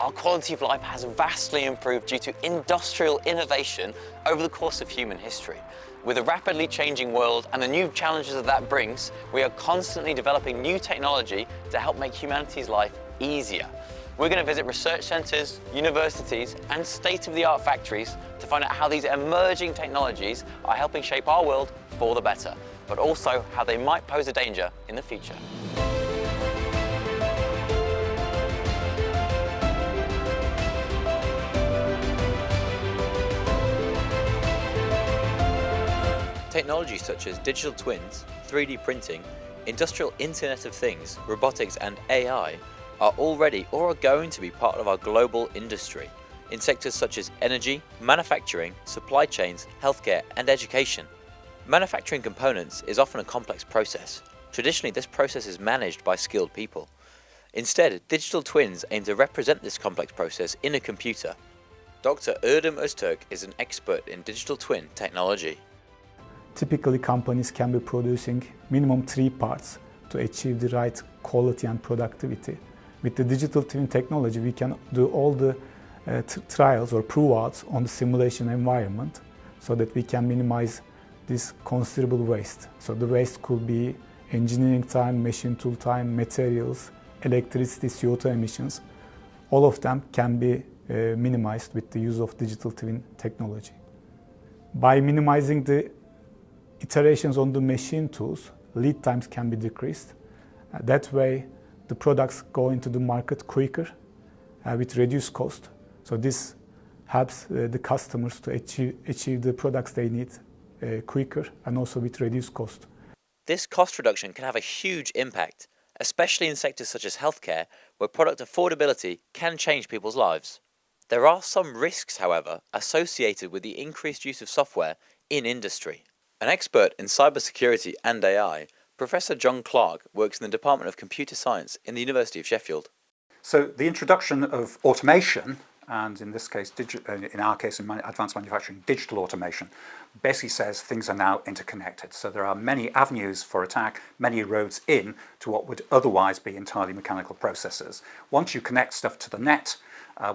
our quality of life has vastly improved due to industrial innovation over the course of human history. With a rapidly changing world and the new challenges that brings, we are constantly developing new technology to help make humanity's life easier. We're going to visit research centres, universities and state-of-the-art factories to find out how these emerging technologies are helping shape our world for the better, but also how they might pose a danger in the future. Technologies such as digital twins, 3D printing, industrial Internet of Things, robotics and AI are already or are going to be part of our global industry in sectors such as energy, manufacturing, supply chains, healthcare and education. Manufacturing components is often a complex process. Traditionally, this process is managed by skilled people. Instead, digital twins aim to represent this complex process in a computer. Dr. Erdem Öztürk is an expert in digital twin technology. Typically, companies can be producing minimum 3 parts to achieve the right quality and productivity. With the digital twin technology, we can do all the trials or prove-outs on the simulation environment so that we can minimize this considerable waste. So the waste could be engineering time, machine tool time, materials, electricity, CO2 emissions. All of them can be minimized with the use of digital twin technology. By minimizing the iterations on the machine tools, lead times can be decreased. That way, the products go into the market quicker with reduced cost. So this helps the customers to achieve the products they need quicker and also with reduced cost. This cost reduction can have a huge impact, especially in sectors such as healthcare, where product affordability can change people's lives. There are some risks, however, associated with the increased use of software in industry. An expert in cybersecurity and AI, Professor John Clark works in the Department of Computer Science in the University of Sheffield. So the introduction of automation, and in this case, in our case in advanced manufacturing, digital automation, basically says things are now interconnected. So there are many avenues for attack, many roads in to what would otherwise be entirely mechanical processes. Once you connect stuff to the net,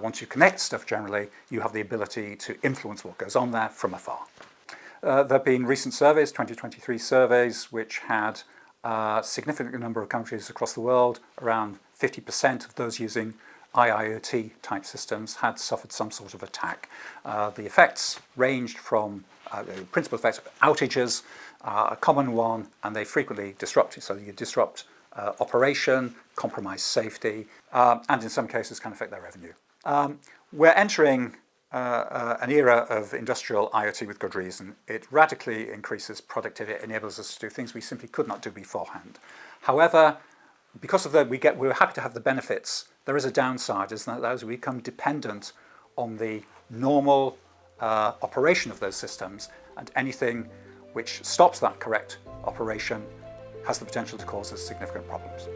once you connect stuff generally, you have the ability to influence what goes on there from afar. There have been recent surveys, 2023 surveys, which had a significant number of countries across the world. Around 50% of those using IIoT type systems had suffered some sort of attack. The effects ranged from the principal effects of outages, a common one, and they frequently disrupt. So you disrupt operation, compromise safety, and in some cases can affect their revenue. We're entering an era of industrial IoT with good reason. It radically increases productivity, enables us to do things we simply could not do beforehand. However, because of that, we're happy to have the benefits. There is a downside, is that as we become dependent on the normal operation of those systems, and anything which stops that correct operation has the potential to cause us significant problems.